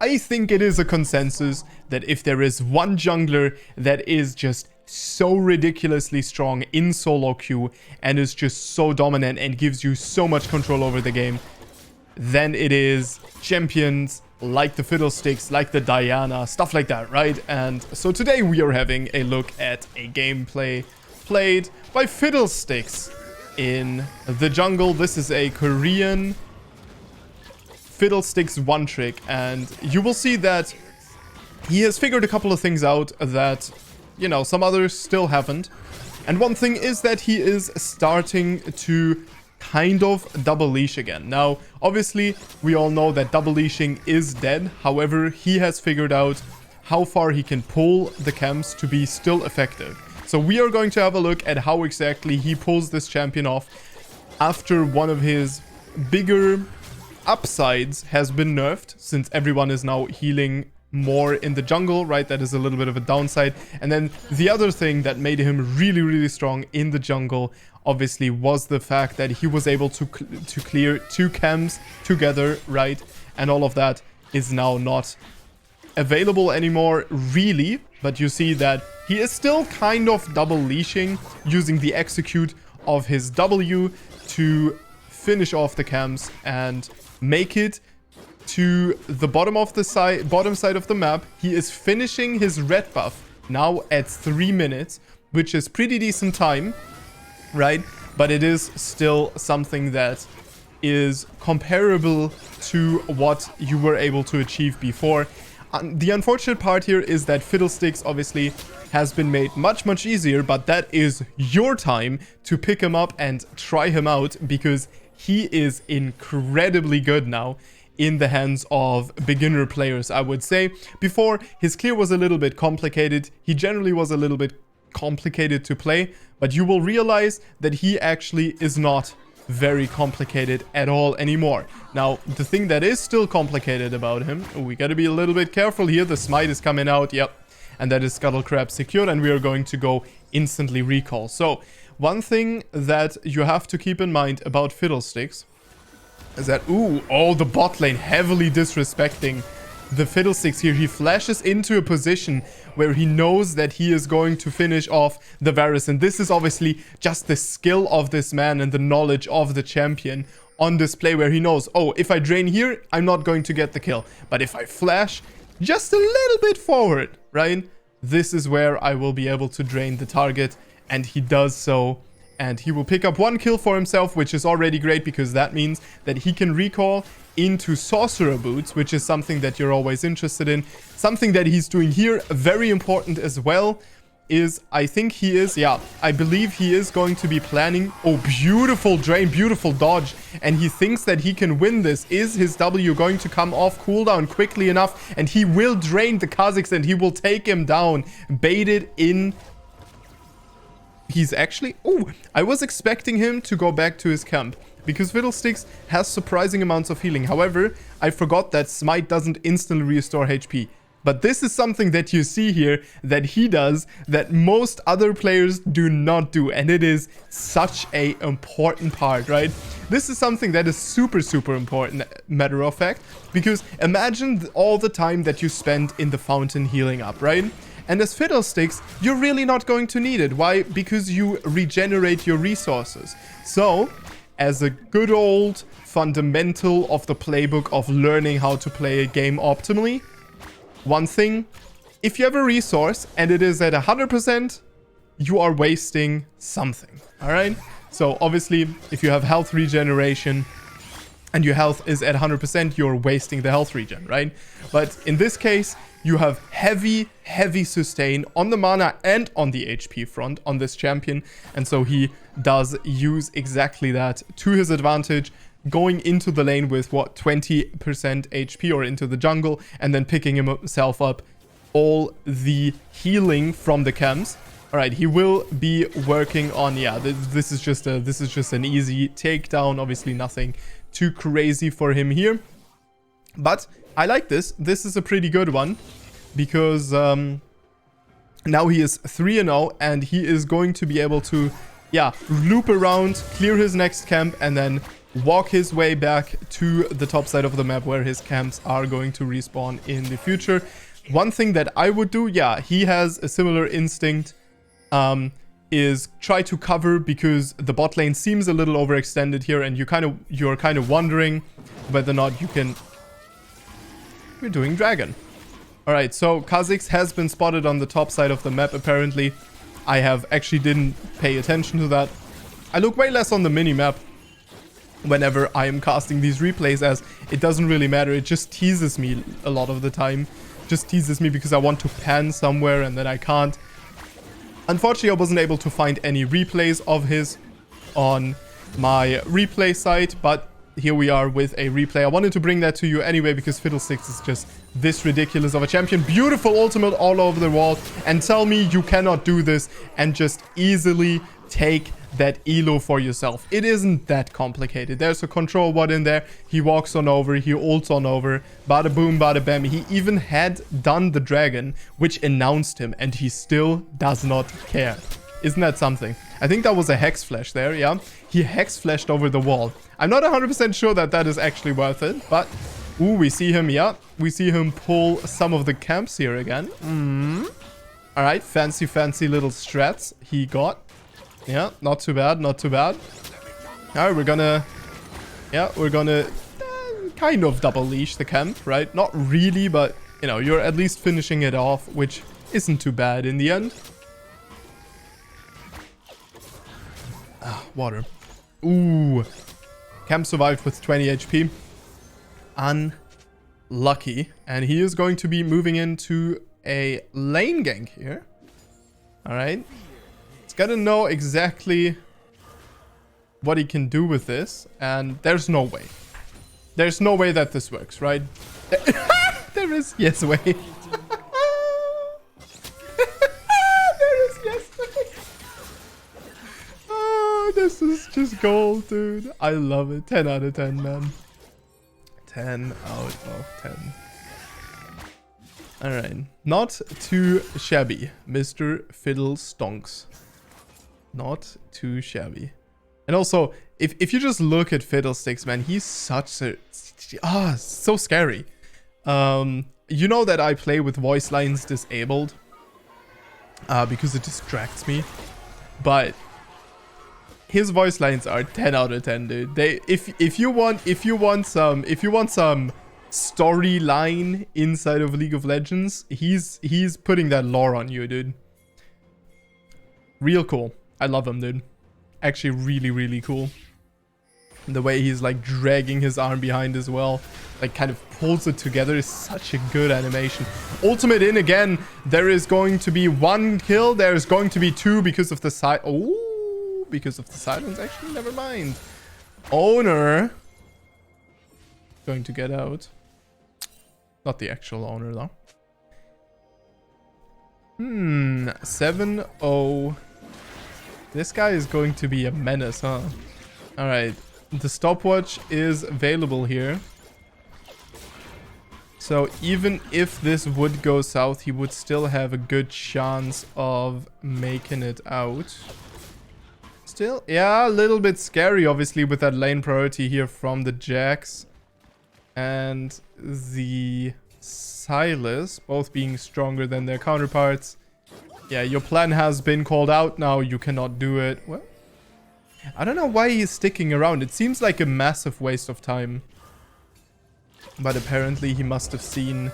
I think it is a consensus that if there is one jungler that is just so ridiculously strong in solo queue and is just so dominant and gives you so much control over the game, then it is champions like the Fiddlesticks, like the Diana, stuff like that, right? And so today we are having a look at a gameplay played by Fiddlesticks in the jungle. This is a Korean Fiddlesticks Onetrick, and you will see that he has figured a couple of things out that, you know, some others still haven't. And one thing is that he is starting to kind of double leash again. Now, obviously, we all know that double leashing is dead. However, he has figured out how far he can pull the camps to be still effective. So we are going to have a look at how exactly he pulls this champion off after one of his bigger upsides has been nerfed, since everyone is now healing more in the jungle, right? That is a little bit of a downside. And then the other thing that made him really, really strong in the jungle, obviously, was the fact that he was able to clear 2 camps together, right? And all of that is now not available anymore, really. But you see that he is still kind of double leashing, using the execute of his W to finish off the camps and make it to the bottom side of the map. He is finishing his red buff now at 3 minutes, which is pretty decent time, right? But it is still something that is comparable to what you were able to achieve before. The unfortunate part here is that Fiddlesticks obviously has been made much, much easier, but that is your time to pick him up and try him out, because he is incredibly good now in the hands of beginner players, I would say. Before, his clear was a little bit complicated. He generally was a little bit complicated to play, but you will realize that he actually is not very complicated at all anymore. Now, the thing that is still complicated about him, we gotta be a little bit careful here. The smite is coming out, yep, and that is Scuttle Crab secured, and we are going to go instantly recall. So, one thing that you have to keep in mind about Fiddlesticks is that, the bot lane heavily disrespecting the Fiddlesticks here. He flashes into a position where he knows that he is going to finish off the Varus. And this is obviously just the skill of this man and the knowledge of the champion on display, where he knows, oh, if I drain here, I'm not going to get the kill. But if I flash just a little bit forward, right, this is where I will be able to drain the target. And he does so. And he will pick up 1 kill for himself, which is already great, because that means that he can recall into Sorcerer Boots, which is something that you're always interested in. Something that he's doing here, very important as well, is I believe he is going to be planning. Oh, beautiful drain, beautiful dodge. And he thinks that he can win this. Is his W going to come off cooldown quickly enough? And he will drain the Kha'Zix and he will take him down. Baited in. He's actually... I was expecting him to go back to his camp, because Fiddlesticks has surprising amounts of healing. However, I forgot that Smite doesn't instantly restore HP. But this is something that you see here that he does that most other players do not do. And it is such a important part, right? This is something that is super, super important, matter of fact. Because imagine all the time that you spend in the fountain healing up, right? And as Fiddlesticks, you're really not going to need it. Why? Because you regenerate your resources. So, as a good old fundamental of the playbook of learning how to play a game optimally, one thing, if you have a resource and it is at 100%, you are wasting something. Alright? So, obviously, if you have health regeneration and your health is at 100%, you're wasting the health regen, right? But in this case, you have heavy, heavy sustain on the mana and on the HP front on this champion. And so he does use exactly that to his advantage, going into the lane with, 20% HP, or into the jungle, and then picking himself up all the healing from the camps. All right, he will be working on, this is just an easy takedown. Obviously nothing too crazy for him here. But I like this. This is a pretty good one, because now he is 3-0 and he is going to be able to, loop around, clear his next camp, and then walk his way back to the top side of the map where his camps are going to respawn in the future. One thing that I would do, yeah, he has a similar instinct, is try to cover, because the bot lane seems a little overextended here, and you're kind of wondering whether or not you can... We're doing dragon. Alright, so Kha'Zix has been spotted on the top side of the map, apparently. I have actually didn't pay attention to that. I look way less on the mini-map whenever I am casting these replays, as it doesn't really matter. It just teases me a lot of the time. Just teases me because I want to pan somewhere and then I can't. Unfortunately, I wasn't able to find any replays of his on my replay site, but here we are with a replay. I wanted to bring that to you anyway because Fiddlesticks is just this ridiculous of a champion. Beautiful ultimate all over the wall. And tell me you cannot do this and just easily take that elo for yourself. It isn't that complicated. There's a control ward in there. He walks on over. He ults on over. Bada boom, bada bam. He even had done the dragon, which announced him, and he still does not care. Isn't that something? I think that was a hex flash there, yeah? He hex flashed over the wall. I'm not 100% sure that that is actually worth it, but... Ooh, we see him, yeah. We see him pull some of the camps here again. Alright, fancy little strats he got. Yeah, not too bad, not too bad. Alright, we're gonna... Yeah, we're gonna kind of double leash the camp, right? Not really, but, you know, you're at least finishing it off, which isn't too bad in the end. Water. Ooh. Camp survived with 20 HP. Unlucky. And he is going to be moving into a lane gank here. Alright. He's got to know exactly what he can do with this. And there's no way. There's no way that this works, right? There is yes way. There is yes way. Oh, this is just gold, dude. I love it. 10 out of 10, man. 10 out of 10. Alright. Not too shabby, Mr. Fiddlestonks. Not too shabby. And also, if you just look at Fiddlesticks, man, he's such a... so scary. You know that I play with voice lines disabled. Because it distracts me. But... his voice lines are 10 out of 10, dude. They if you want some storyline inside of League of Legends, he's putting that lore on you, dude. Real cool. I love him, dude. Actually really cool. The way he's like dragging his arm behind as well, like kind of pulls it together, is such a good animation. Ultimate in again. There is going to be 1 kill. There's going to be 2 because of the side. Oh, because of the silence. Actually, never mind. Owner going to get out. Not the actual owner though. 7-0. This guy is going to be a menace, huh? Alright. The stopwatch is available here. So even if this would go south, he would still have a good chance of making it out. Still, yeah, a little bit scary, obviously, with that lane priority here from the Jax and the Sylas, both being stronger than their counterparts. Yeah, your plan has been called out now. You cannot do it. Well, I don't know why he's sticking around. It seems like a massive waste of time. But apparently he must have seen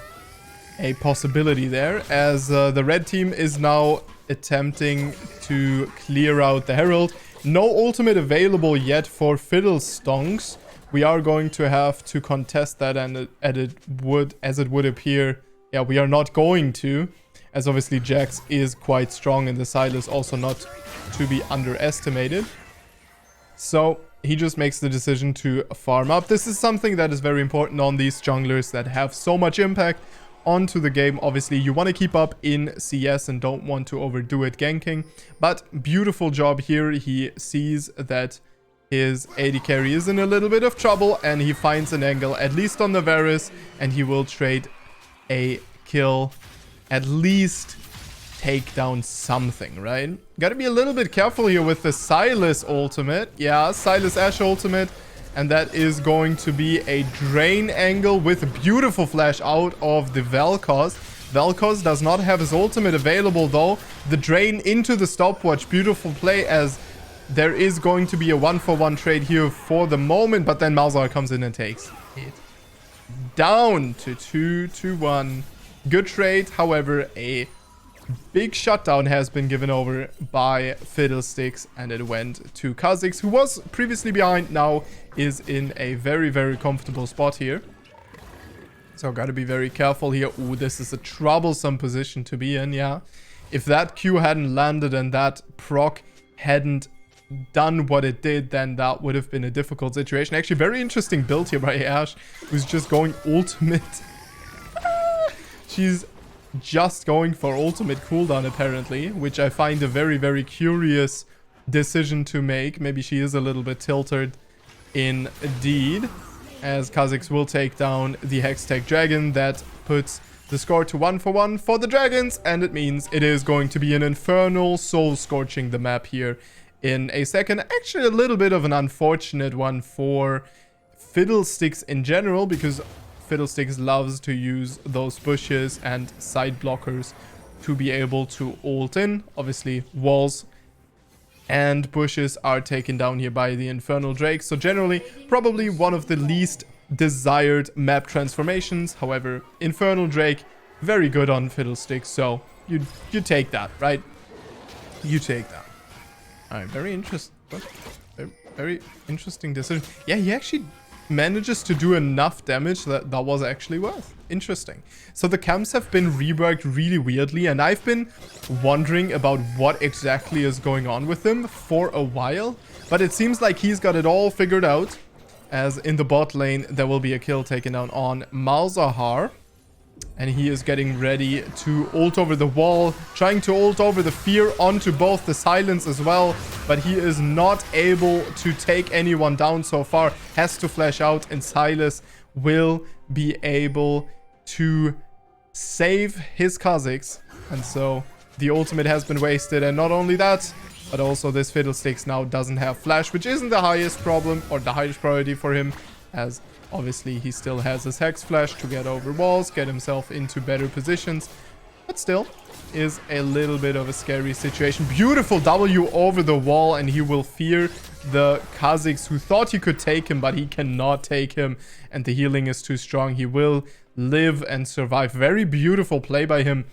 a possibility there, as the red team is now attempting to clear out the Herald. No ultimate available yet for Fiddlestonks. We are going to have to contest that, and as it would appear, yeah, we are not going to, as obviously Jax is quite strong and the Sylas also not to be underestimated. So he just makes the decision to farm up. This is something that is very important on these junglers that have so much impact onto the game. Obviously, you want to keep up in CS and don't want to overdo it ganking. But beautiful job here. He sees that his AD carry is in a little bit of trouble and he finds an angle, at least on the Varus, and he will trade a kill. At least take down something, right? Gotta be a little bit careful here with the Sylas ultimate. Yeah, Sylas Ashe ultimate And that is going to be a drain angle with a beautiful flash out of the Vel'Koz. Vel'Koz does not have his ultimate available though. The drain into the stopwatch. Beautiful play, as there is going to be a 1-for-1 trade here for the moment. But then Malzahar comes in and takes it down to 2-1. Good trade. However, a big shutdown has been given over by Fiddlesticks, and it went to Kha'Zix, who was previously behind, now is in a very, very comfortable spot here. So gotta be very careful here. Ooh, this is a troublesome position to be in, yeah. If that Q hadn't landed and that proc hadn't done what it did, then that would have been a difficult situation. Actually, very interesting build here by Ash, who's just going ultimate. She's just going for ultimate cooldown apparently, which I find a very, very curious decision to make. Maybe she is a little bit tilted indeed, as Kha'Zix will take down the Hextech Dragon. That puts the score to 1-for-1 for the Dragons, and it means it is going to be an infernal soul scorching the map here in a second. Actually, a little bit of an unfortunate one for Fiddlesticks in general, because Fiddlesticks loves to use those bushes and side blockers to be able to ult in. Obviously, walls and bushes are taken down here by the Infernal Drake. So generally, probably one of the least desired map transformations. However, Infernal Drake, very good on Fiddlesticks. So you take that, right? You take that. All right, very interesting. Very interesting decision. Yeah, he actually manages to do enough damage that was actually worth. Interesting. So the camps have been reworked really weirdly, and I've been wondering about what exactly is going on with them for a while, but it seems like he's got it all figured out, as in the bot lane there will be a kill taken down on Malzahar, and he is getting ready to ult over the wall, trying to ult over the fear onto both the silence as well, but he is not able to take anyone down so far. Has to flash out, and Silas will be able to save his Kha'Zix. And so the ultimate has been wasted, and not only that, but also this Fiddlesticks now doesn't have flash, which isn't the highest problem or the highest priority for him, as obviously he still has his Hex Flash to get over walls, get himself into better positions, but still is a little bit of a scary situation. Beautiful W over the wall, and he will fear the Kha'Zix, who thought he could take him, but he cannot take him, and the healing is too strong. He will live and survive. Very beautiful play by him.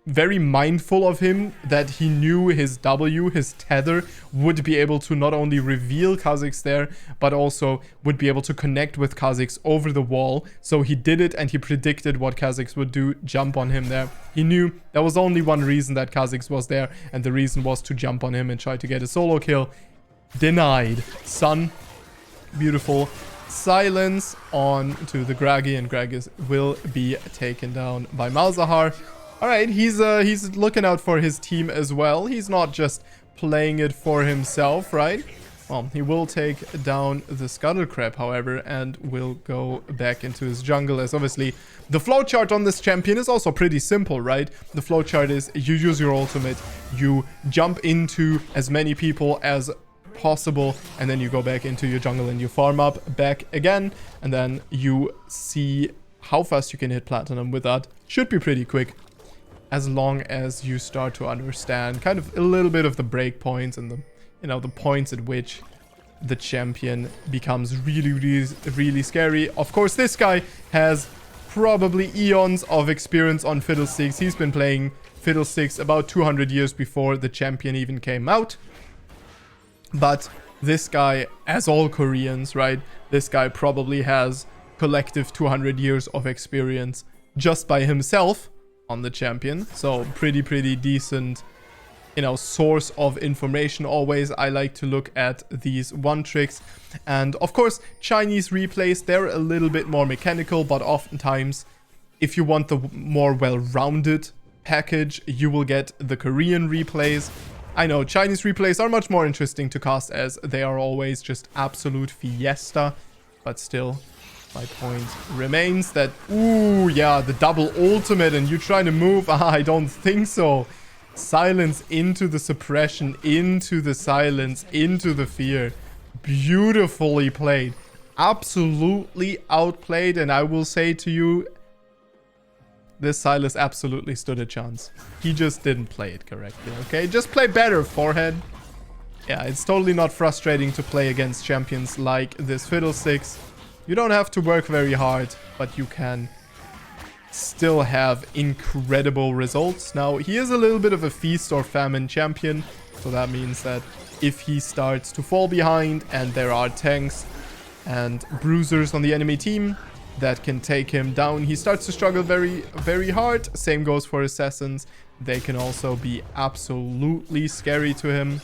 Very mindful of him that he knew his W, his tether, would be able to not only reveal Kha'Zix there, but also would be able to connect with Kha'Zix over the wall. So he did it, and he predicted what Kha'Zix would do, jump on him there. He knew there was only one reason that Kha'Zix was there, and the reason was to jump on him and try to get a solo kill. Denied. Sun. Beautiful. Silence on to the Graggy, and Graggy will be taken down by Malzahar. Alright, he's looking out for his team as well. He's not just playing it for himself, right? Well, he will take down the Scuttle Crab, however, and will go back into his jungle, as obviously the flowchart on this champion is also pretty simple, right? The flowchart is you use your ultimate, you jump into as many people as possible, and then you go back into your jungle and you farm up back again, and then you see how fast you can hit platinum with that. Should be pretty quick, as long as you start to understand kind of a little bit of the break points and the, you know, the points at which the champion becomes really, really, really scary. Of course, this guy has probably eons of experience on Fiddlesticks. He's been playing Fiddlesticks about 200 years before the champion even came out. But this guy, as all Koreans, right? This guy probably has collective 200 years of experience just by himself on the champion. So pretty decent, you know, source of information. Always I like to look at these Onetricks, and of course Chinese replays, they're a little bit more mechanical, but oftentimes if you want the more well-rounded package, you will get the Korean replays. I know Chinese replays are much more interesting to cast, as they are always just absolute fiesta, but still my point remains that, ooh, yeah, the double ultimate, and you trying to move? I don't think so. Silence into the suppression, into the silence, into the fear. Beautifully played. absolutely outplayed, and I will say to you, this Silas absolutely stood a chance. He just didn't play it correctly, okay? Just play better, Forehead. Yeah, it's totally not frustrating to play against champions like this Fiddlesticks. You don't have to work very hard, but you can still have incredible results. Now, he is a little bit of a feast or famine champion, so that means that if he starts to fall behind and there are tanks and bruisers on the enemy team that can take him down, he starts to struggle very, very hard. Same goes for assassins. They can also be absolutely scary to him,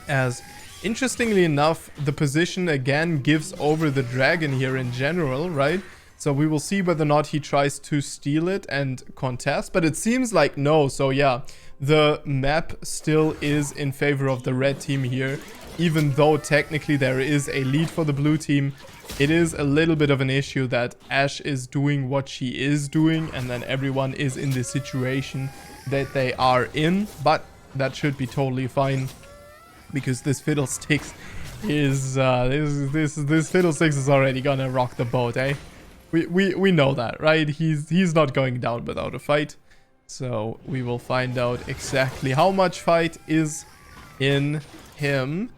as interestingly enough, the position again gives over the dragon here in general, right? So we will see whether or not he tries to steal it and contest, but it seems like no. So yeah, the map still is in favor of the red team here, even though technically there is a lead for the blue team. It is a little bit of an issue that Ashe is doing what she is doing, and then everyone is in the situation that they are in, but that should be totally fine, because this Fiddlesticks is this Fiddlesticks is already gonna rock the boat, eh? We know that, right? He's not going down without a fight. So we will find out exactly how much fight is in him.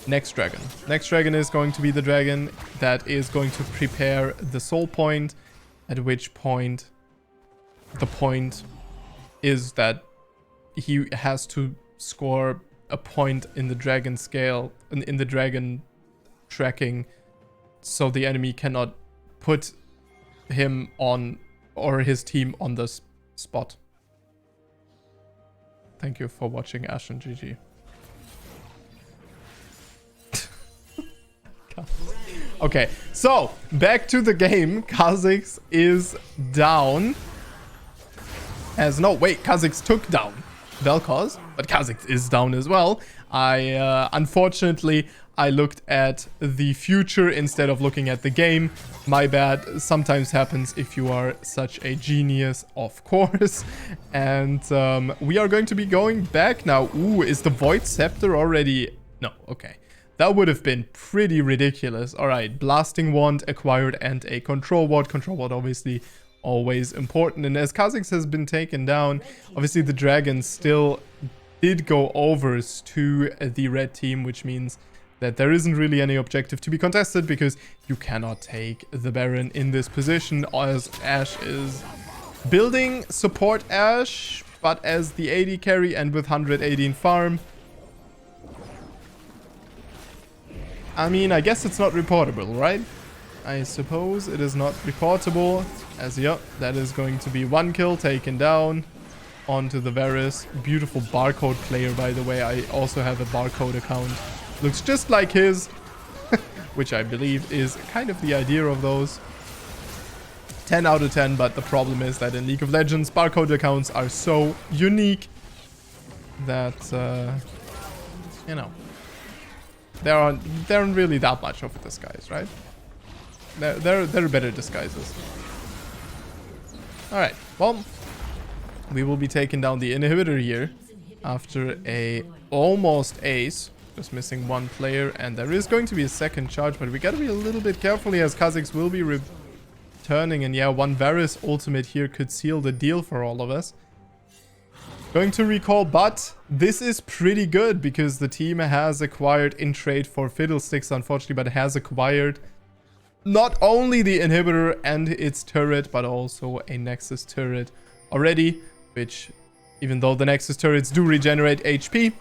Next dragon. Next dragon is going to be the dragon that is going to prepare the soul point, at which point the point is that he has to score a point in the dragon scale, in the dragon tracking, so the enemy cannot put him on, or his team on this spot. Thank you for watching, Ash and GG. Okay, so back to the game. Kha'Zix is down. Wait, Kha'Zix took down Vel'Koz, but Kha'Zix is down as well. Unfortunately, I looked at the future instead of looking at the game. My bad. Sometimes happens if you are such a genius, of course. And we are going to be going back now. Ooh, is the Void Scepter already? No, okay. That would have been pretty ridiculous. All right, Blasting Wand acquired and a Control Ward. Control Ward obviously always important. And as Kha'Zix has been taken down, obviously the dragons still did go overs to the red team, which means that there isn't really any objective to be contested, because you cannot take the Baron in this position, as Ashe is building support Ashe, but as the AD carry and with 118 farm. I mean, I guess it's not reportable, right? I suppose it is not reportable, as yep, that is going to be one kill taken down onto the Varus. Beautiful barcode player, by the way. I also have a barcode account. Looks just like his, which I believe is kind of the idea of those. 10 out of 10, but the problem is that in League of Legends, barcode accounts are so unique that, you know, there aren't really that much of a disguise, right? There are better disguises. All right, well, we will be taking down the inhibitor here after a almost ace. Just missing one player, and there is going to be a second charge, but we gotta be a little bit careful here, as Kha'Zix will be returning, and yeah, one Varus ultimate here could seal the deal for all of us. Going to recall, but this is pretty good because the team has acquired in trade for Fiddlesticks, unfortunately, but has acquired not only the inhibitor and its turret, but also a Nexus turret already, which, even though the Nexus turrets do regenerate HP,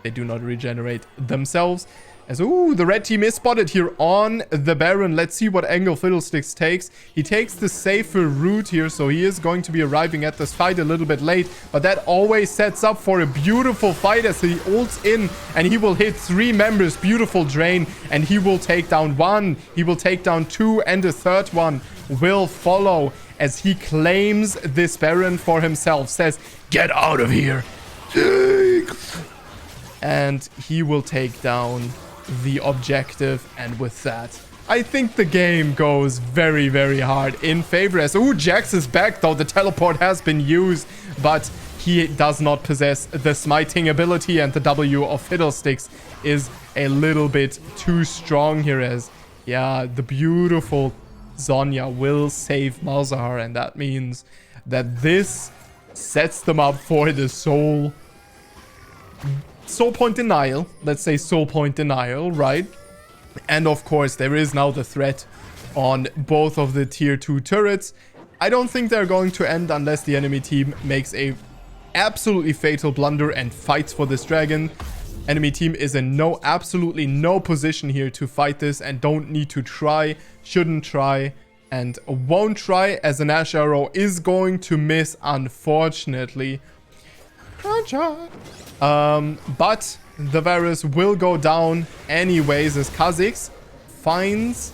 they do not regenerate themselves. As, ooh, the red team is spotted here on the Baron. Let's see what angle Fiddlesticks takes. He takes the safer route here, so he is going to be arriving at this fight a little bit late. But that always sets up for a beautiful fight as he ults in, and he will hit 3 members. Beautiful drain, and he will take down 1. He will take down 2, and a third one will follow as he claims this Baron for himself. Says, "Get out of here." And he will take down the objective, and with that, I think the game goes very, very hard in favor. As, ooh, Jax is back, though the teleport has been used, but he does not possess the smiting ability, and the W of Fiddlesticks is a little bit too strong here, as Yeah, the beautiful Zonya will save Malzahar, and that means that this sets them up for the soul point denial. Let's say soul point denial, right? And of course, there is now the threat on both of the tier 2 turrets. I don't think they're going to end unless the enemy team makes a absolutely fatal blunder and fights for this dragon. Enemy team is in absolutely no position here to fight this and don't need to try, shouldn't try, and won't try, as an Ash Arrow is going to miss, unfortunately. But the Varus will go down anyways, as Kha'Zix finds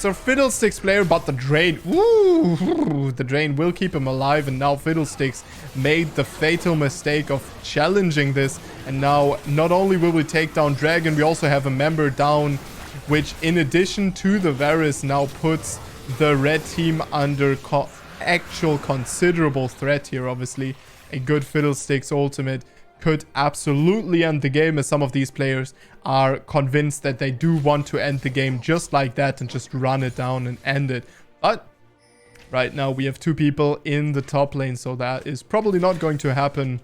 a Fiddlesticks player, but the Drain, the Drain will keep him alive, and now Fiddlesticks made the fatal mistake of challenging this, and now not only will we take down Dragon, we also have a member down, which in addition to the Varus now puts the red team under actual considerable threat here. Obviously, a good Fiddlesticks ultimate could absolutely end the game, as some of these players are convinced that they do want to end the game just like that and just run it down and end it. But right now we have 2 people in the top lane, so that is probably not going to happen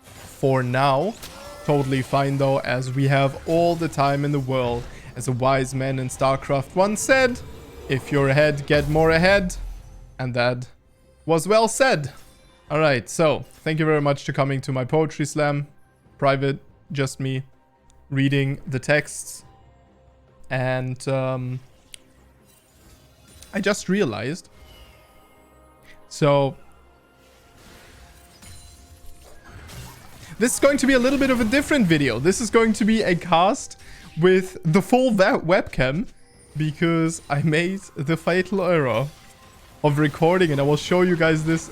for now. Totally fine though, as we have all the time in the world. As a wise man in StarCraft once said, if you're ahead, get more ahead. And that was well said. Alright, so thank you very much for coming to my poetry slam. Private, just me reading the texts. And I just realized. So this is going to be a little bit of a different video. This is going to be a cast with the full webcam, because I made the fatal error of recording, and I will show you guys this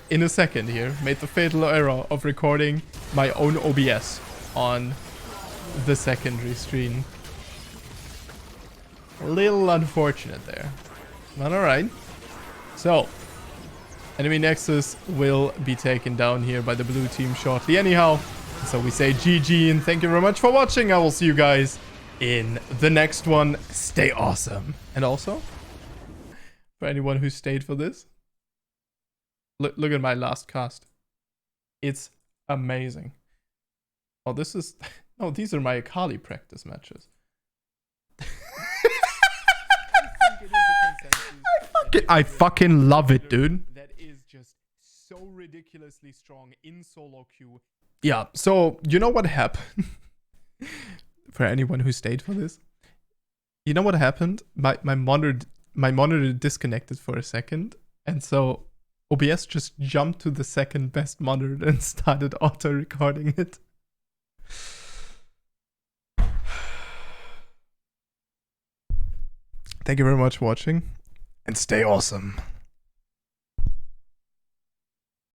in a second here. Made the fatal error of recording my own OBS on the secondary screen. A little unfortunate there, but alright. So enemy Nexus will be taken down here by the blue team shortly anyhow. So we say GG and thank you very much for watching. I will see you guys in the next one. Stay awesome. And also, for anyone who stayed for this, look at my last cast. It's amazing. Oh, this is... No, these are my Akali practice matches. I fucking love it, dude. That is just so ridiculously strong in solo queue. Yeah, so you know what happened? For anyone who stayed for this, you know what happened? My monitor disconnected for a second, and so OBS just jumped to the second best monitor and started auto recording it. Thank you very much for watching, and stay awesome.